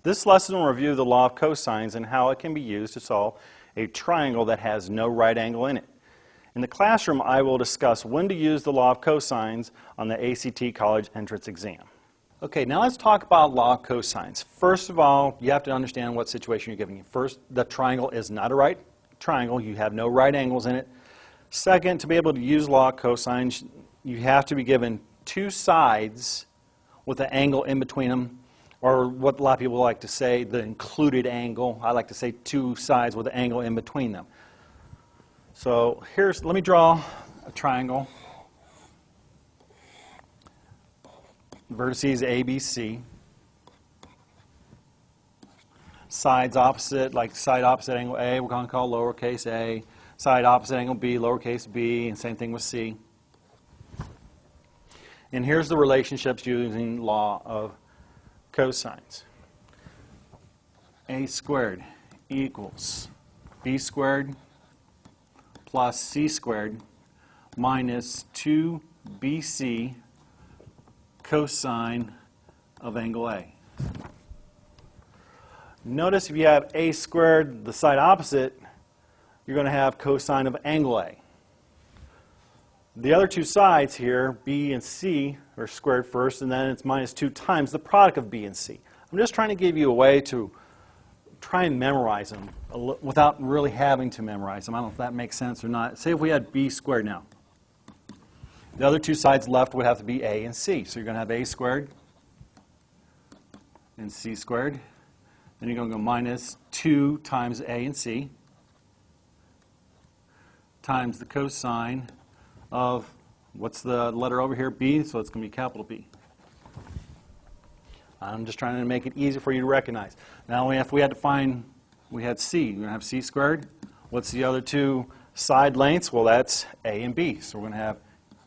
This lesson will review the law of cosines and how it can be used to solve a triangle that has no right angle in it. In the classroom, I will discuss when to use the law of cosines on the ACT college entrance exam. Okay, now let's talk about law of cosines. First of all, you have to understand what situation you're giving. First, the triangle is not a right triangle. You have no right angles in it. Second, to be able to use law of cosines, you have to be given two sides with an angle in between them, or what a lot of people like to say, the included angle. I like to say two sides with an angle in between them. So let me draw a triangle. Vertices ABC. Sides opposite, like side opposite angle A, we're going to call lowercase a. Side opposite angle B, lowercase b, and same thing with C. And here's the relationships using law of cosines. A squared equals B squared plus C squared minus 2BC cosine of angle A. Notice if you have A squared, the side opposite, you're going to have cosine of angle A. The other two sides here, B and C, are squared first, and then it's minus 2 times the product of B and C. I'm just trying to give you a way to try and memorize them without really having to memorize them. I don't know if that makes sense or not. Say if we had B squared now. The other two sides left would have to be A and C. So you're going to have A squared and C squared. Then you're going to go minus 2 times A and C times the cosine of, what's the letter over here? B, so it's going to be capital B. I'm just trying to make it easy for you to recognize. Now, if we had to find, we had C. We're going to have C squared. What's the other two side lengths? Well, that's A and B. So we're going to have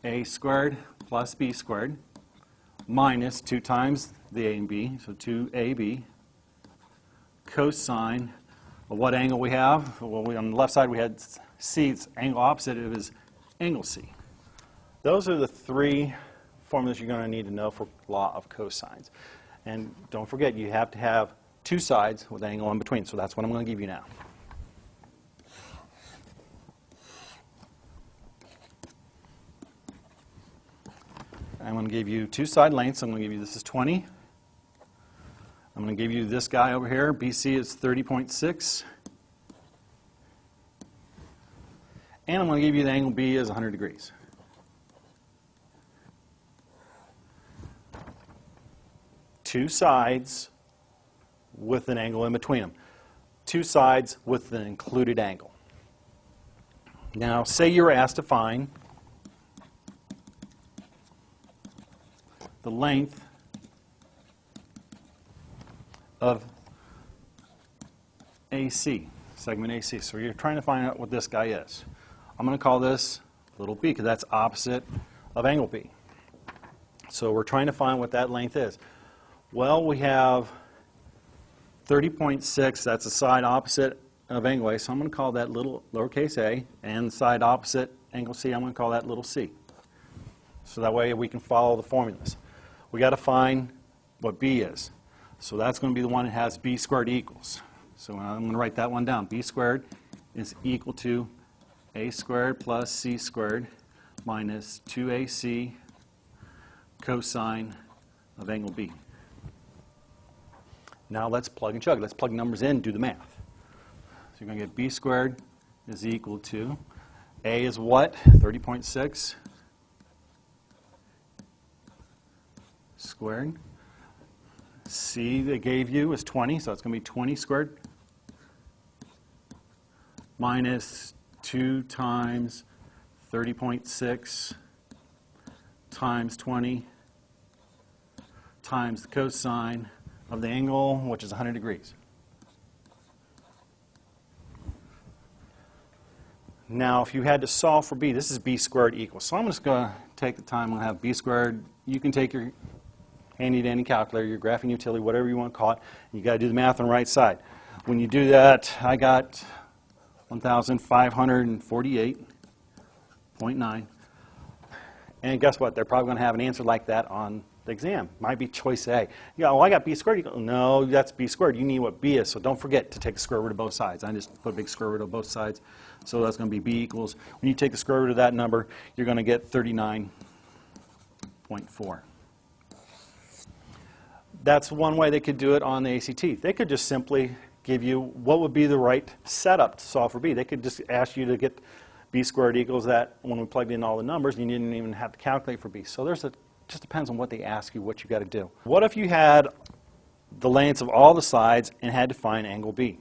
A squared plus B squared minus 2 times the A and B, so 2AB, cosine of what angle we have? Well, on the left side we had C. It's angle opposite. It was angle C. Those are the three formulas you're going to need to know for law of cosines. And don't forget, you have to have two sides with an angle in between. So that's what I'm going to give you now. I'm going to give you two side lengths. I'm going to give you, this is 20. I'm going to give you this guy over here. BC is 30.6. And I'm going to give you the angle B is 100 degrees. Two sides with an angle in between them. Two sides with an included angle. Now, say you were asked to find the length of AC, segment AC. So you're trying to find out what this guy is. I'm going to call this little b because that's opposite of angle B. So we're trying to find what that length is. Well, we have 30.6. That's the side opposite of angle A. So I'm going to call that little lowercase a. And side opposite angle C, I'm going to call that little c. So that way we can follow the formulas. We got to find what B is. So that's going to be the one that has B squared equals. So I'm going to write that one down. B squared is equal to A squared plus C squared minus 2AC cosine of angle B. Now let's plug and chug. Let's plug numbers in and do the math. So you're going to get B squared is equal to, A is what? 30.6 squared. C they gave you is 20, so it's going to be 20 squared minus 2 times 30.6 times 20 times the cosine of the angle, which is 100 degrees. Now, if you had to solve for B, this is B squared equals. So I'm just going to take the time. I'm going to have B squared. You can take your handy-dandy calculator, your graphing utility, whatever you want to call it. You got to do the math on the right side. When you do that, I got 1,548.9. And guess what? They're probably going to have an answer like that on the exam. Might be choice A. Yeah, oh, I got b squared. You go, no, that's b squared. You need what b is, so don't forget to take the square root of both sides. I just put a big square root of both sides, so that's going to be b equals. When you take the square root of that number, you're going to get 39.4. That's one way they could do it on the ACT. They could just simply give you what would be the right setup to solve for b. They could just ask you to get b squared equals that when we plugged in all the numbers, and you didn't even have to calculate for b. So just depends on what they ask you, what you got to do. What if you had the lengths of all the sides and had to find angle b?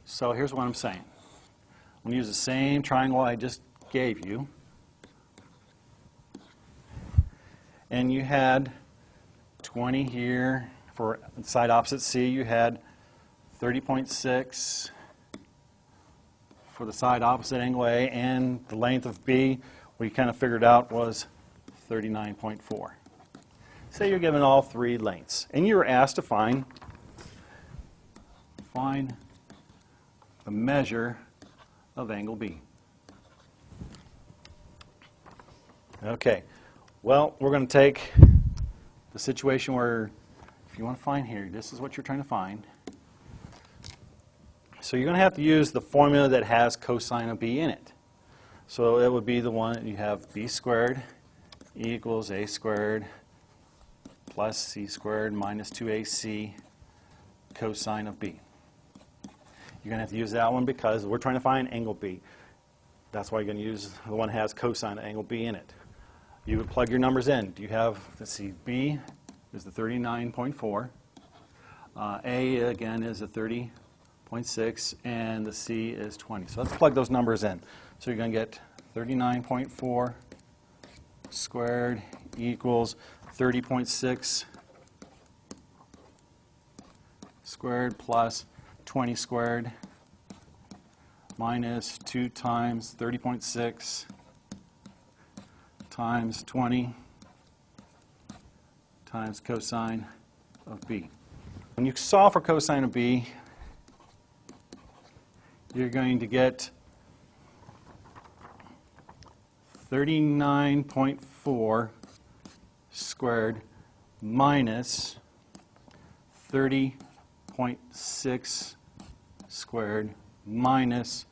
So here's what I'm saying. I'm going to use the same triangle I just gave you. And you had 20 here. For side opposite C, you had 30.6 for the side opposite angle A, and the length of B, we kind of figured out was 39.4. Say you're given all three lengths, and you were asked to find the measure of angle B. Okay, well, we're going to take the situation where if you want to find here, this is what you're trying to find. So you're going to have to use the formula that has cosine of b in it. So it would be the one that you have b squared equals a squared plus c squared minus 2ac cosine of b. You're going to have to use that one because we're trying to find angle b. That's why you're going to use the one that has cosine of angle b in it. You would plug your numbers in. Do you have, let's see, b is the 39.4. A, again, is a 30.6, and the C is 20. So let's plug those numbers in. So you're going to get 39.4 squared equals 30.6 squared plus 20 squared minus 2 times 30.6 times 20 times cosine of b. When you solve for cosine of b, you're going to get 39.4 squared minus 30.6 squared minus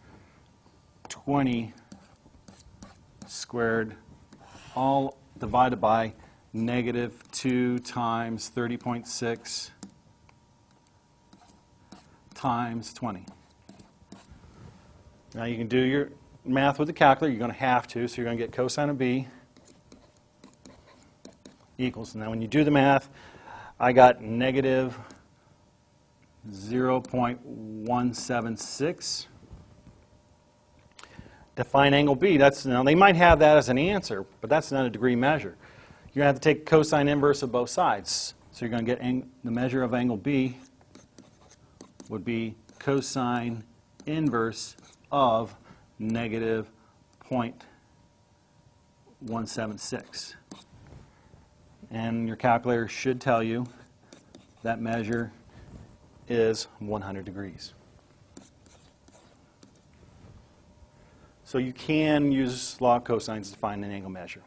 20 squared, all divided by negative 2 times 30.6 times 20. Now you can do your math with the calculator. You're going to have to, so you're going to get cosine of b equals. Now when you do the math, I got negative 0.176. To find angle b, now they might have that as an answer, but that's not a degree measure. You're going to have to take cosine inverse of both sides. So you're going to get the measure of angle b would be cosine inverse of negative 0.176. And your calculator should tell you that measure is 100 degrees. So you can use law of cosines to find an angle measure.